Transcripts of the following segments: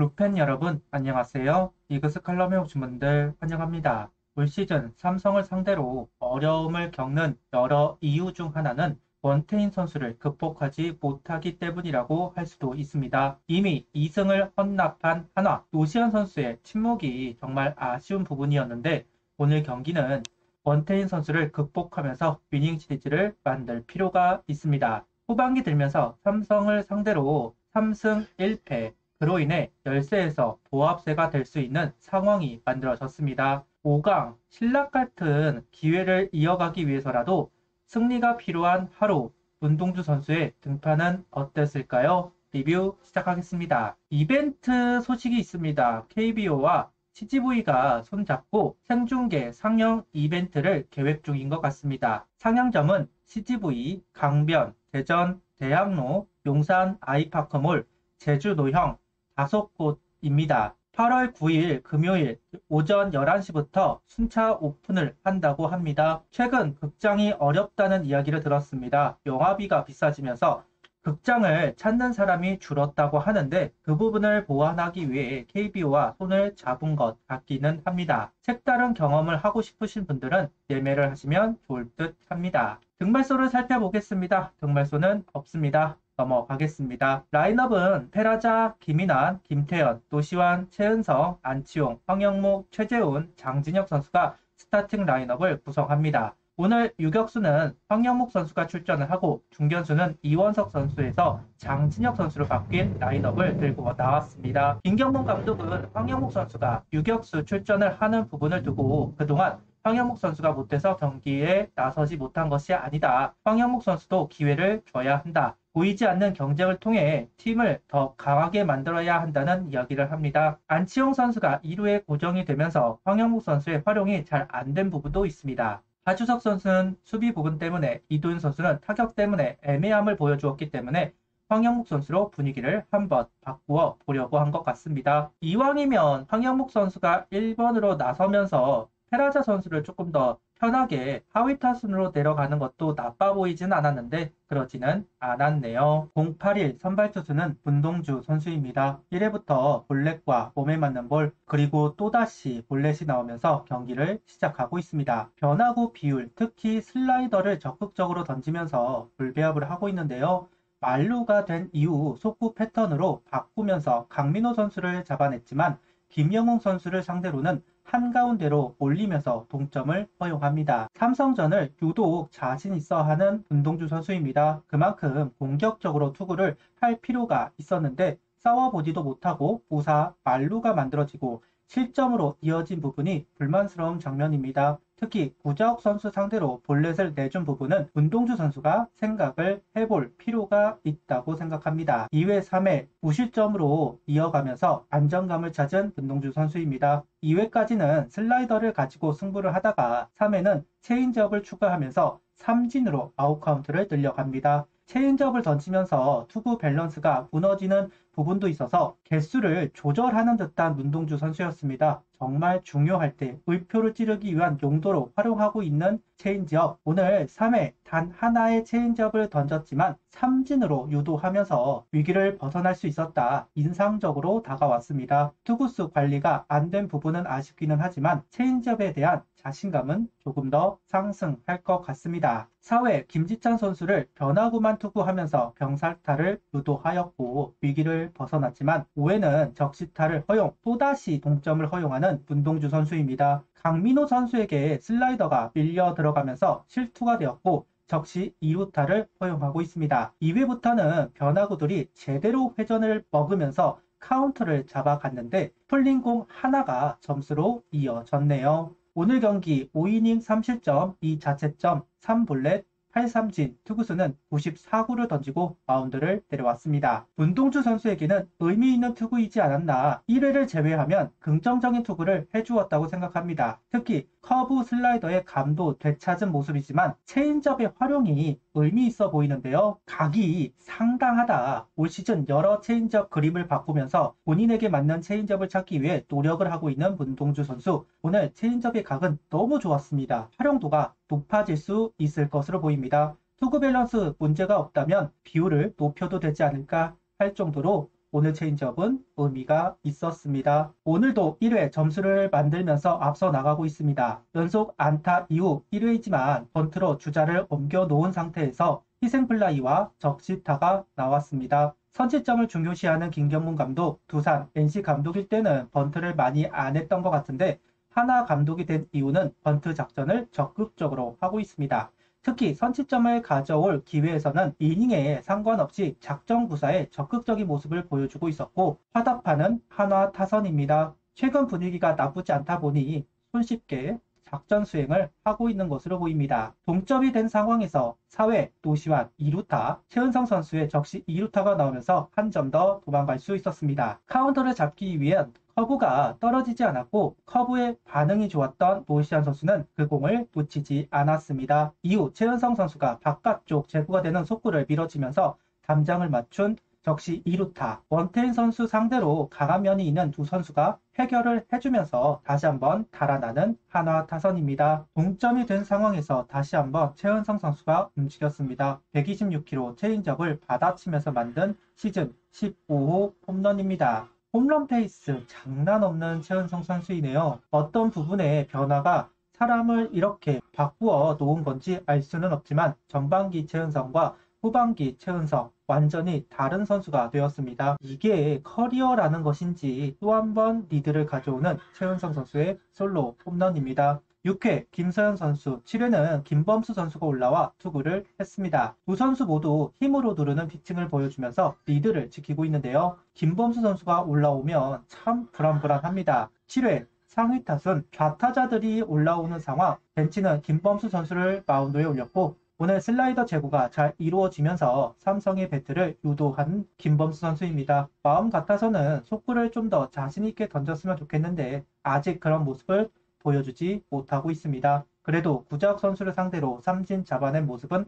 루펜 여러분 안녕하세요. 이그스 칼럼의 오신분들 환영합니다. 올 시즌 삼성을 상대로 어려움을 겪는 여러 이유 중 하나는 원태인 선수를 극복하지 못하기 때문이라고 할 수도 있습니다. 이미 2승을 헌납한 한화 노시안 선수의 침묵이 정말 아쉬운 부분이었는데 오늘 경기는 원태인 선수를 극복하면서 위닝 시리즈를 만들 필요가 있습니다. 후반기 들면서 삼성을 상대로 3승 1패 그로 인해 열세에서 보합세가 될 수 있는 상황이 만들어졌습니다. 5강 신락 같은 기회를 이어가기 위해서라도 승리가 필요한 하루 문동주 선수의 등판은 어땠을까요? 리뷰 시작하겠습니다. 이벤트 소식이 있습니다. KBO와 CGV가 손잡고 생중계 상영 이벤트를 계획 중인 것 같습니다. 상영점은 CGV, 강변, 대전, 대학로, 용산 아이파크몰, 제주 노형, 5곳입니다. 8월 9일 금요일 오전 11시부터 순차 오픈을 한다고 합니다. 최근 극장이 어렵다는 이야기를 들었습니다. 영화비가 비싸지면서 극장을 찾는 사람이 줄었다고 하는데 그 부분을 보완하기 위해 KBO와 손을 잡은 것 같기는 합니다. 색다른 경험을 하고 싶으신 분들은 예매를 하시면 좋을 듯 합니다. 등말소를 살펴보겠습니다. 등말소는 없습니다. 넘어가겠습니다. 라인업은 페라자, 김인환, 김태현, 노시환, 최은성, 안치홍, 황영목, 최재훈, 장진혁 선수가 스타팅 라인업을 구성합니다. 오늘 유격수는 황영목 선수가 출전을 하고 중견수는 이원석 선수에서 장진혁 선수로 바뀐 라인업을 들고 나왔습니다. 김경문 감독은 황영목 선수가 유격수 출전을 하는 부분을 두고 그동안 황영목 선수가 못해서 경기에 나서지 못한 것이 아니다. 황영목 선수도 기회를 줘야 한다. 보이지 않는 경쟁을 통해 팀을 더 강하게 만들어야 한다는 이야기를 합니다. 안치홍 선수가 2루에 고정이 되면서 황영목 선수의 활용이 잘 안 된 부분도 있습니다. 하주석 선수는 수비 부분 때문에 이도윤 선수는 타격 때문에 애매함을 보여주었기 때문에 황영목 선수로 분위기를 한번 바꾸어 보려고 한 것 같습니다. 이왕이면 황영목 선수가 1번으로 나서면서 페라자 선수를 조금 더 편하게 하위 타순으로 내려가는 것도 나빠 보이진 않았는데 그러지는 않았네요. 081 선발 투수는 문동주 선수입니다. 1회부터 볼넷과 몸에 맞는 볼 그리고 또다시 볼넷이 나오면서 경기를 시작하고 있습니다. 변화구 비율 특히 슬라이더를 적극적으로 던지면서 불배합을 하고 있는데요. 만루가 된 이후 속구 패턴으로 바꾸면서 강민호 선수를 잡아냈지만 김영웅 선수를 상대로는 한가운데로 올리면서 동점을 허용합니다. 삼성전을 유독 자신 있어 하는 문동주 선수입니다. 그만큼 공격적으로 투구를 할 필요가 있었는데 싸워보지도 못하고 무사 만루가 만들어지고 실점으로 이어진 부분이 불만스러운 장면입니다. 특히 구자욱 선수 상대로 볼넷을 내준 부분은 문동주 선수가 생각을 해볼 필요가 있다고 생각합니다. 2회 3회 무실점으로 이어가면서 안정감을 찾은 문동주 선수입니다. 2회까지는 슬라이더를 가지고 승부를 하다가 3회는 체인지업을 추가하면서 삼진으로 아웃카운트를 늘려갑니다. 체인지업을 던지면서 투구 밸런스가 무너지는 부분도 있어서 개수를 조절하는 듯한 문동주 선수였습니다. 정말 중요할 때 의표를 찌르기 위한 용도로 활용하고 있는 체인지업. 오늘 3회 단 하나의 체인지업을 던졌지만 삼진으로 유도하면서 위기를 벗어날 수 있었다. 인상적으로 다가왔습니다. 투구수 관리가 안 된 부분은 아쉽기는 하지만 체인지업에 대한 자신감은 조금 더 상승할 것 같습니다. 4회 김지찬 선수를 변화구만 투구하면서 병살타를 유도하였고 위기를 벗어났지만 5회는 적시타를 허용 또다시 동점을 허용하는 문동주 선수입니다. 강민호 선수에게 슬라이더가 밀려 들어가면서 실투가 되었고 적시 2루타를 허용하고 있습니다. 2회부터는 변화구들이 제대로 회전을 먹으면서 카운트를 잡아갔는데 풀린 공 하나가 점수로 이어졌네요. 오늘 경기 5이닝 3실점, 2자책점, 3볼넷, 8삼진, 투구수는 94구를 던지고 마운드를 내려왔습니다. 문동주 선수에게는 의미 있는 투구이지 않았나 1회를 제외하면 긍정적인 투구를 해주었다고 생각합니다. 특히 커브 슬라이더의 감도 되찾은 모습이지만 체인지업의 활용이 의미 있어 보이는데요. 각이 상당하다. 올 시즌 여러 체인지업 그림을 바꾸면서 본인에게 맞는 체인지업을 찾기 위해 노력을 하고 있는 문동주 선수. 오늘 체인지업의 각은 너무 좋았습니다. 활용도가 높아질 수 있을 것으로 보입니다. 투구 밸런스 문제가 없다면 비율을 높여도 되지 않을까 할 정도로 오늘 체인지업은 의미가 있었습니다. 오늘도 1회 점수를 만들면서 앞서 나가고 있습니다. 연속 안타 이후 1회이지만 번트로 주자를 옮겨 놓은 상태에서 희생플라이와 적시타가 나왔습니다. 선취점을 중요시하는 김경문 감독, 두산 NC 감독일 때는 번트를 많이 안 했던 것 같은데 하나 감독이 된 이후는 번트 작전을 적극적으로 하고 있습니다. 특히 선취점을 가져올 기회에서는 이닝에 상관없이 작전 구사에 적극적인 모습을 보여주고 있었고 화답하는 한화 타선입니다. 최근 분위기가 나쁘지 않다 보니 손쉽게 작전 수행을 하고 있는 것으로 보입니다. 동점이 된 상황에서 4회 노시환 2루타, 최은성 선수의 적시 2루타가 나오면서 한 점 더 도망갈 수 있었습니다. 카운터를 잡기 위한 커브가 떨어지지 않았고 커브의 반응이 좋았던 노시환 선수는 그 공을 놓치지 않았습니다. 이후 최은성 선수가 바깥쪽 제구가 되는 속구를 밀어치면서 담장을 맞춘 적시 2루타, 원태인 선수 상대로 강한 면이 있는 두 선수가 해결을 해주면서 다시 한번 달아나는 한화 타선입니다. 동점이 된 상황에서 다시 한번 최은성 선수가 움직였습니다. 126km 체인지업을 받아치면서 만든 시즌 15호 홈런입니다. 홈런 페이스 장난 없는 최은성 선수이네요. 어떤 부분의 변화가 사람을 이렇게 바꾸어 놓은 건지 알 수는 없지만 전반기 최은성과 후반기 최은성 완전히 다른 선수가 되었습니다. 이게 커리어라는 것인지 또 한 번 리드를 가져오는 최은성 선수의 솔로 홈런입니다. 6회 김서현 선수, 7회는 김범수 선수가 올라와 투구를 했습니다. 두 선수 모두 힘으로 누르는 피칭을 보여주면서 리드를 지키고 있는데요. 김범수 선수가 올라오면 참 불안불안합니다. 7회 상위 탓은 좌타자들이 올라오는 상황, 벤치는 김범수 선수를 마운드에 올렸고 오늘 슬라이더 제구가 잘 이루어지면서 삼성의 배트를 유도한 김범수 선수입니다. 마음 같아서는 속구를 좀 더 자신있게 던졌으면 좋겠는데 아직 그런 모습을 보여주지 못하고 있습니다. 그래도 구자욱 선수를 상대로 삼진 잡아낸 모습은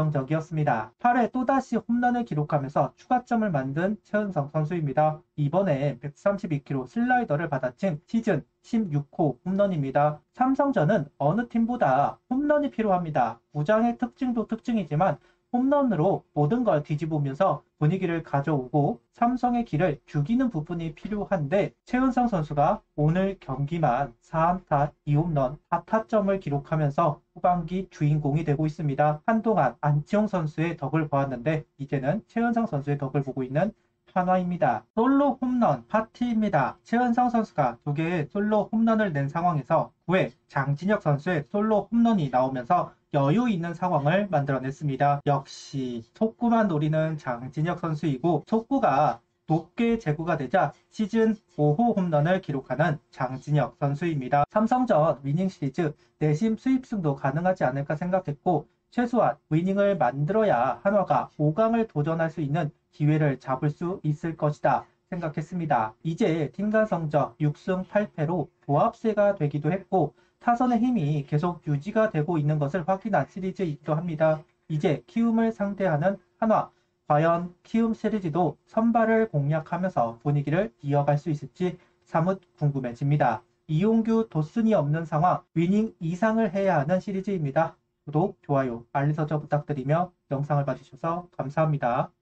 긍정적이었습니다. 8회 또다시 홈런을 기록하면서 추가점을 만든 최은성 선수입니다. 이번에 132km 슬라이더를 받아친 시즌 16호 홈런입니다. 삼성전은 어느 팀보다 홈런이 필요합니다. 구장의 특징도 특징이지만 홈런으로 모든 걸 뒤집으면서 분위기를 가져오고 삼성의 길을 죽이는 부분이 필요한데 최은성 선수가 오늘 경기만 4안타 2홈런 4타점을 기록하면서 후반기 주인공이 되고 있습니다. 한동안 안치홍 선수의 덕을 보았는데 이제는 최은성 선수의 덕을 보고 있는 한화입니다. 솔로 홈런 파티입니다. 최은성 선수가 2개의 솔로 홈런을 낸 상황에서 9회 장진혁 선수의 솔로 홈런이 나오면서 여유 있는 상황을 만들어냈습니다. 역시 속구만 노리는 장진혁 선수이고 속구가 높게 제구가 되자 시즌 5호 홈런을 기록하는 장진혁 선수입니다. 삼성전 위닝 시리즈 내심 수입승도 가능하지 않을까 생각했고 최소한 위닝을 만들어야 한화가 5강을 도전할 수 있는 기회를 잡을 수 있을 것이다 생각했습니다. 이제 팀 간 성적 6승 8패로 보합세가 되기도 했고 타선의 힘이 계속 유지가 되고 있는 것을 확인한 시리즈이기도 합니다. 이제 키움을 상대하는 한화, 과연 키움 시리즈도 선발을 공략하면서 분위기를 이어갈 수 있을지 사뭇 궁금해집니다. 이용규, 도슨이 없는 상황, 위닝 이상을 해야 하는 시리즈입니다. 구독, 좋아요, 알림 설정 부탁드리며 영상을 봐주셔서 감사합니다.